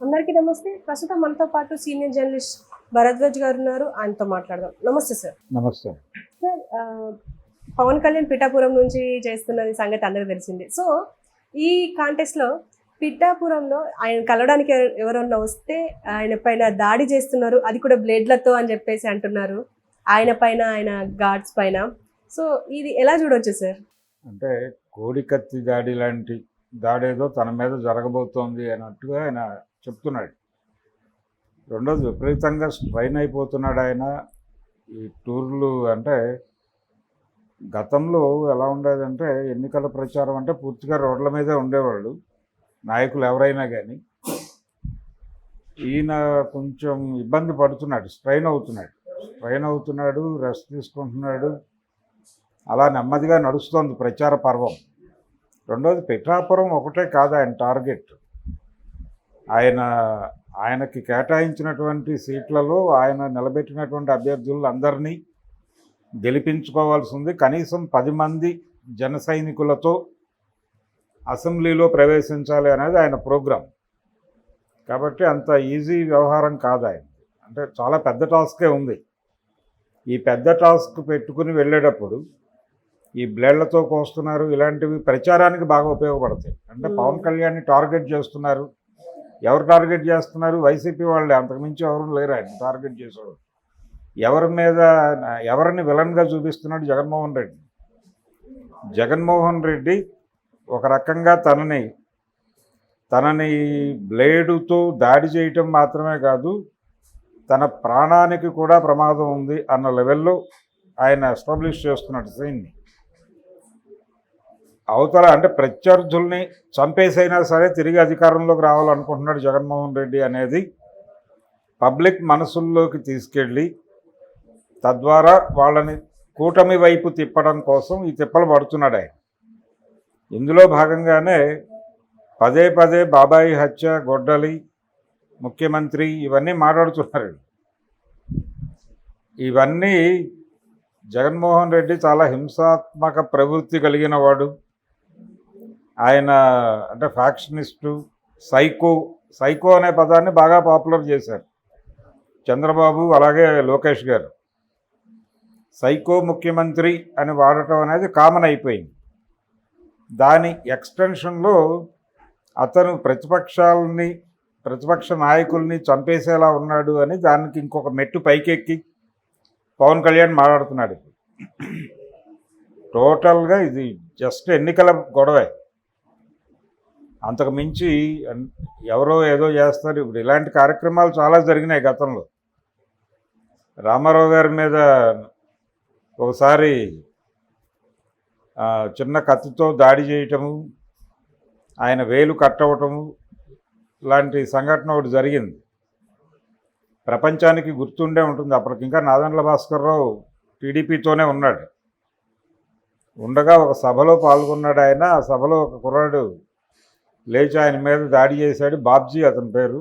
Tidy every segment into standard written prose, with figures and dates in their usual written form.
అందరికీ నమస్తే. ప్రస్తుతం మనతో పాటు సీనియర్ జర్నలిస్ట్ భరద్వాజ్ గారు ఉన్నారు. ఆయనతో మాట్లాడదాం. నమస్తే సార్. నమస్తే. సార్, పవన్ కళ్యాణ్ పిఠాపురం నుంచి చేస్తున్నది సంగతి అందరికీ తెలిసిందే. సో ఈ కాంటెస్ట్లో పిఠాపురంలో ఆయన కలవడానికి ఎవరన్నా వస్తే ఆయన పైన దాడి చేస్తున్నారు, అది కూడా బ్లేడ్లతో అని చెప్పేసి అంటున్నారు, ఆయన పైన, ఆయన గార్డ్స్ పైన. సో ఇది ఎలా చూడవచ్చు సార్? అంటే కోడికత్తి దాడి లాంటి దాడేదో తన మీద జరగబోతోంది అన్నట్టుగా ఆయన చెప్తున్నాడు. రెండోది విపరీతంగా స్ట్రైన్ అయిపోతున్నాడు ఆయన. ఈ టూర్లు అంటే గతంలో ఎలా ఉండేదంటే ఎన్నికల ప్రచారం అంటే పూర్తిగా రోడ్ల మీదే ఉండేవాళ్ళు నాయకులు ఎవరైనా కానీ. ఈయన కొంచెం ఇబ్బంది పడుతున్నాడు, స్ట్రైన్ అవుతున్నాడు, రెస్ట్ తీసుకుంటున్నాడు. అలా నెమ్మదిగా నడుస్తోంది ప్రచార పర్వం. రెండోది పిఠాపురం ఒకటే కాదు ఆయన టార్గెట్. ఆయనకి కేటాయించినటువంటి సీట్లలో ఆయన నిలబెట్టినటువంటి అభ్యర్థులు అందరినీ గెలిపించుకోవాల్సి ఉంది. కనీసం 10 మంది జన సైనికులతో అసెంబ్లీలో ప్రవేశించాలి అనేది ఆయన ప్రోగ్రాం. కాబట్టి అంత ఈజీ వ్యవహారం కాదు ఆయన. అంటే చాలా పెద్ద టాస్కే ఉంది. ఈ పెద్ద టాస్క్ పెట్టుకుని వెళ్ళేటప్పుడు ఈ బ్లేడ్లతో కోస్తున్నారు, ఇలాంటివి ప్రచారానికి బాగా ఉపయోగపడతాయి. అంటే పవన్ కళ్యాణ్ని టార్గెట్ చేస్తున్నారు. ఎవరు టార్గెట్ చేస్తున్నారు? వైసీపీ వాళ్ళే, అంతకుమించి ఎవరు లేరు ఆయన టార్గెట్ చేసేవాడు. ఎవరిని విలన్గా చూపిస్తున్నాడు? జగన్మోహన్ రెడ్డి ఒక రకంగా తనని బ్లేడుతో దాడి చేయటం మాత్రమే కాదు, తన ప్రాణానికి కూడా ప్రమాదం ఉంది అన్న లెవెల్లో ఆయన ఎస్టాబ్లిష్ చేస్తున్నాడు సీన్ని. అవతల అంటే ప్రత్యర్థుల్ని చంపేసైనా సరే తిరిగి అధికారంలోకి రావాలనుకుంటున్నాడు జగన్మోహన్ రెడ్డి అనేది పబ్లిక్ మనసుల్లోకి తీసుకెళ్ళి తద్వారా వాళ్ళని కూటమి వైపు తిప్పడం కోసం ఈ తిప్పలు పడుతున్నాడు ఆయన. ఇందులో భాగంగానే పదే పదే బాబాయి హత్య, గొడ్డలి, ముఖ్యమంత్రి ఇవన్నీ మాట్లాడుతున్నారు. ఇవన్నీ జగన్మోహన్ రెడ్డి చాలా హింసాత్మక ప్రవృత్తి కలిగిన వాడు. ఆయన అంటే ఫ్యాక్షనిస్టు, సైకో అనే పదాన్ని బాగా పాపులర్ చేశారు చంద్రబాబు అలాగే లోకేష్ గారు. సైకో ముఖ్యమంత్రి అని వాడటం అనేది కామన్ అయిపోయింది. దాని ఎక్స్టెన్షన్లో అతను ప్రతిపక్ష నాయకుల్ని చంపేసేలా ఉన్నాడు అని దానికి ఇంకొక మెట్టు పైకెక్కి పవన్ కళ్యాణ్ మాట్లాడుతున్నాడు. టోటల్గా ఇది జస్ట్ ఎన్నికల గొడవే, అంతకు మించి ఎవరో ఏదో చేస్తారు. ఇప్పుడు ఇలాంటి కార్యక్రమాలు చాలా జరిగినాయి గతంలో. రామారావు గారి మీద ఒకసారి చిన్న కత్తితో దాడి చేయటము, ఆయన వేలు కట్టవటము లాంటి సంఘటన ఒకటి జరిగింది. ప్రపంచానికి గుర్తుండే ఉంటుంది. అప్పటికి ఇంకా నాదెండ్ల భాస్కర్రావు టీడీపీతోనే ఉన్నాడు. ఉండగా ఒక సభలో పాల్గొన్నాడు ఆయన. ఆ సభలో ఒక కుర్రాడు లేచి ఆయన మీద దాడి చేశాడు. బాబ్జీ అతని పేరు.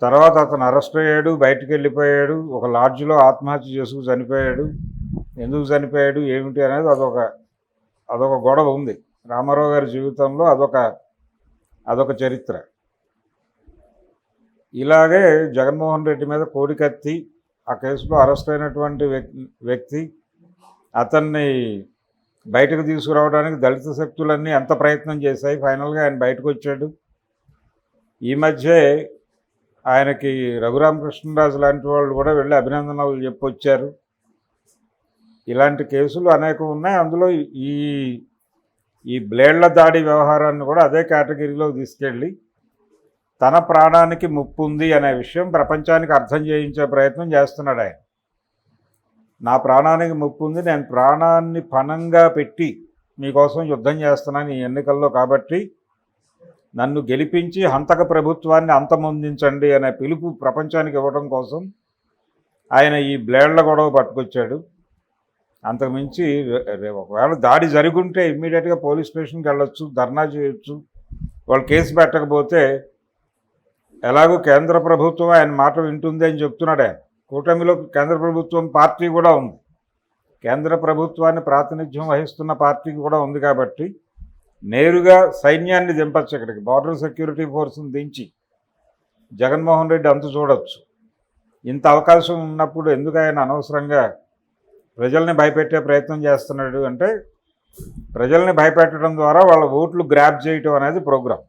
తర్వాత అతను అరెస్ట్ అయ్యాడు, బయటికి వెళ్ళిపోయాడు. ఒక లాడ్జ్లో ఆత్మహత్య చేసుకు చనిపోయాడు. ఎందుకు చనిపోయాడు ఏమిటి అనేది అదొక గొడవ ఉంది రామారావు గారి జీవితంలో. అదొక చరిత్ర. ఇలాగే జగన్మోహన్ రెడ్డి మీద కోడికత్తి, ఆ కేసులో అరెస్ట్ అయినటువంటి వ్యక్తి, అతన్ని బయటకు తీసుకురావడానికి దళిత శక్తులన్నీ ఎంత ప్రయత్నం చేశాయి. ఫైనల్గా ఆయన బయటకు వచ్చాడు. ఈ మధ్య ఆయనకి రఘురామకృష్ణరాజు లాంటి వాళ్ళు కూడా వెళ్ళి అభినందనలు చెప్పొచ్చారు. ఇలాంటి కేసులు అనేకం ఉన్నాయి. అందులో ఈ బ్లేడ్ల దాడి వ్యవహారాన్ని కూడా అదే కేటగిరీలో తీసుకెళ్ళి తన ప్రాణానికి ముప్పు ఉంది అనే విషయం ప్రపంచానికి అర్థం చేయించే ప్రయత్నం చేస్తున్నాడు ఆయన. నా ప్రాణానికి ముప్పు ఉంది, నేను ప్రాణాన్ని పణంగా పెట్టి మీకోసం యుద్ధం చేస్తున్నాను ఈ ఎన్నికల్లో, కాబట్టి నన్ను గెలిపించి హంతక ప్రభుత్వాన్ని అంతమొందించండి అనే పిలుపు ప్రపంచానికి ఇవ్వడం కోసం ఆయన ఈ బ్లేడ్ల గొడవ పట్టుకొచ్చాడు. అంతకుమించి ఒకవేళ దాడి జరుగుంటే ఇమ్మీడియట్గా పోలీస్ స్టేషన్కి వెళ్ళొచ్చు, ధర్నా చేయొచ్చు. వాళ్ళు కేసు పెట్టకపోతే ఎలాగో కేంద్ర ప్రభుత్వం ఆయన మాట వింటుంది అని చెప్తున్నాడు ఆయన. కూటమిలో కేంద్ర ప్రభుత్వం పార్టీ కూడా ఉంది. కేంద్ర ప్రభుత్వాన్ని ప్రాతినిధ్యం వహిస్తున్న పార్టీ కూడా ఉంది. కాబట్టి నేరుగా సైన్యాన్ని దింపచ్చు ఇక్కడికి, బార్డర్ సెక్యూరిటీ ఫోర్స్ని దించి జగన్మోహన్ రెడ్డి అంత చూడొచ్చు. ఇంత అవకాశం ఉన్నప్పుడు ఎందుకు ఆయన అనవసరంగా ప్రజల్ని భయపెట్టే ప్రయత్నం చేస్తున్నాడు అంటే, ప్రజల్ని భయపెట్టడం ద్వారా వాళ్ళ ఓట్లు గ్రాప్ చేయటం అనేది ప్రోగ్రాం.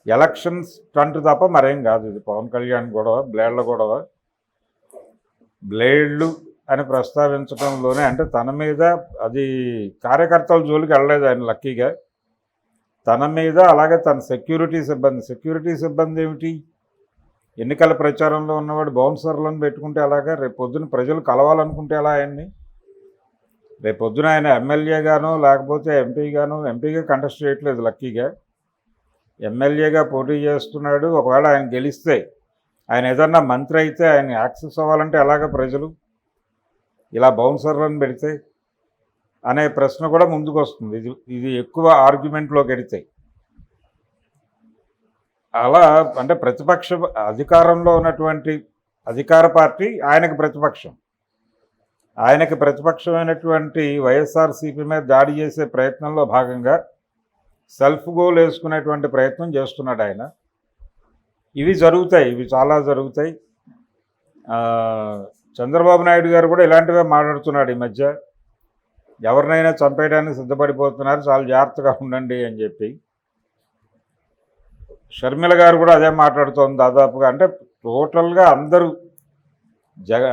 ఎలక్షన్స్ స్టంట్ తప్ప మరేం కాదు ఇది. పవన్ కళ్యాణ్ గొడవ, బ్లేడ్ల గొడవ, బ్లేడ్లు అని ప్రస్తావించడంలోనే అంటే తన మీద, అది కార్యకర్తల జోలికి వెళ్ళలేదు ఆయన లక్కీగా, తన మీద అలాగే తన సెక్యూరిటీ సిబ్బంది ఏమిటి, ఎన్నికల ప్రచారంలో ఉన్నవాడు బౌన్సర్లను పెట్టుకుంటే అలాగా, రేపు పొద్దున ప్రజలు కలవాలనుకుంటే ఎలా ఆయన్ని, రేపు పొద్దున ఆయన ఎమ్మెల్యేగానో లేకపోతే ఎంపీగా కంటెస్ట్ చేయట్లేదు లక్కీగా, ఎమ్మెల్యేగా పోటీ చేస్తున్నాడు. ఒకవేళ ఆయన గెలిస్తే, ఆయన ఏదన్నా మంత్రి అయితే ఆయన యాక్సెస్ అవ్వాలంటే ఎలాగ ప్రజలు, ఇలా బౌన్సర్లను పెడితే అనే ప్రశ్న కూడా ముందుకు వస్తుంది. ఇది ఎక్కువ ఆర్గ్యుమెంట్లో గడితే అలా అంటే ప్రతిపక్ష, అధికారంలో ఉన్నటువంటి అధికార పార్టీ ఆయనకి ప్రతిపక్షమైనటువంటి వైఎస్ఆర్సీపీ మీద దాడి చేసే ప్రయత్నంలో భాగంగా సెల్ఫ్ గోల్ వేసుకునేటువంటి ప్రయత్నం చేస్తున్నాడు ఆయన. ఇవి చాలా జరుగుతాయి. చంద్రబాబు నాయుడు గారు కూడా ఇలాంటివే మాట్లాడుతున్నాడు ఈ మధ్య, ఎవరినైనా చంపేయడానికి సిద్ధపడిపోతున్నారు, చాలా జాగ్రత్తగా ఉండండి అని చెప్పి. షర్మిల గారు కూడా అదే మాట్లాడుతోంది దాదాపుగా. అంటే టోటల్గా అందరూ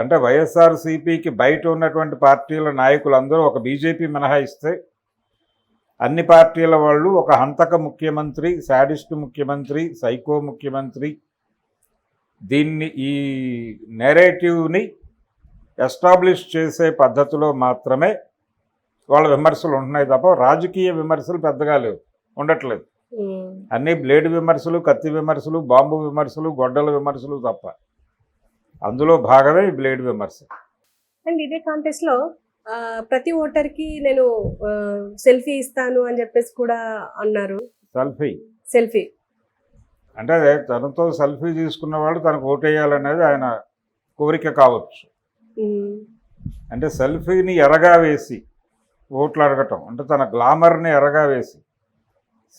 అంటే వైఎస్ఆర్సీపీకి బయట ఉన్నటువంటి పార్టీల నాయకులు అందరూ, ఒక బీజేపీ మినహాయిస్తే అన్ని పార్టీల వాళ్ళు ఒక హంతక ముఖ్యమంత్రి, శాడిస్ట్ ముఖ్యమంత్రి, సైకో ముఖ్యమంత్రి, ఈ నేరేటివ్ని ఎస్టాబ్లిష్ చేసే పద్ధతిలో మాత్రమే వాళ్ళ విమర్శలు ఉంటున్నాయి తప్ప రాజకీయ విమర్శలు పెద్దగా ఉండట్లేదు. అన్నీ బ్లేడ్ విమర్శలు, కత్తి విమర్శలు, బాంబు విమర్శలు, గొడ్డల విమర్శలు తప్ప. అందులో భాగమే ఈ బ్లేడ్ విమర్శ. అండ్ ఇదే కాంటెస్ట్లో ప్రతి ఓటర్కి నేను సెల్ఫీ ఇస్తాను అని చెప్పేసి కూడా అన్నారు. సెల్ఫీ అంటే తనతో సెల్ఫీ తీసుకున్నవాడు తనకు ఓటేయాలనేది ఆయన కోరిక కావచ్చు. అంటే సెల్ఫీని ఎరగా వేసి ఓట్లు అడగటం అంటే తన గ్లామర్ని ఎరగా వేసి,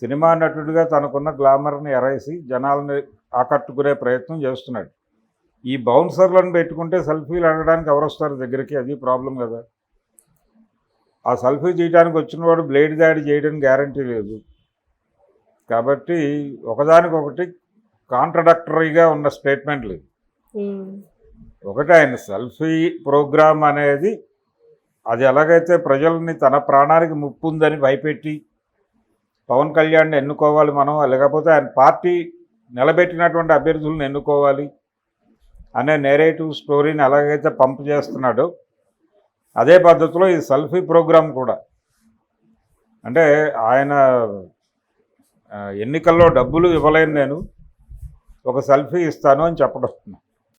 సినిమా నటుడిగా తనకున్న గ్లామర్ని ఎరేసి జనాలని ఆకట్టుకునే ప్రయత్నం చేస్తున్నాడు. ఈ బౌన్సర్లను పెట్టుకుంటే సెల్ఫీలు అడగడానికి ఎవరు వస్తారు దగ్గరికి, అది ప్రాబ్లం కదా. ఆ సెల్ఫీ చేయడానికి వచ్చిన వాడు బ్లేడ్ దాడి చేయడానికి గ్యారంటీ లేదు. కాబట్టి ఒకదానికొకటి కాంట్రడక్టరీగా ఉన్న స్టేట్మెంట్లు. ఒకటి, ఆయన సెల్ఫీ ప్రోగ్రామ్ అనేది అది ఎలాగైతే ప్రజల్ని తన ప్రాణానికి ముప్పు ఉందని భయపెట్టి పవన్ కళ్యాణ్ని ఎన్నుకోవాలి మనం, లేకపోతే ఆయన పార్టీ నిలబెట్టినటువంటి అభ్యర్థులను ఎన్నుకోవాలి అనే నేరేటివ్ స్టోరీని ఎలాగైతే పంప్ చేస్తున్నాడో అదే పద్ధతిలో ఈ సెల్ఫీ ప్రోగ్రాం కూడా. అంటే ఆయన ఎన్నికల్లో డబ్బులు ఇవ్వలేను, నేను ఒక సెల్ఫీ ఇస్తాను అని చెప్పడం.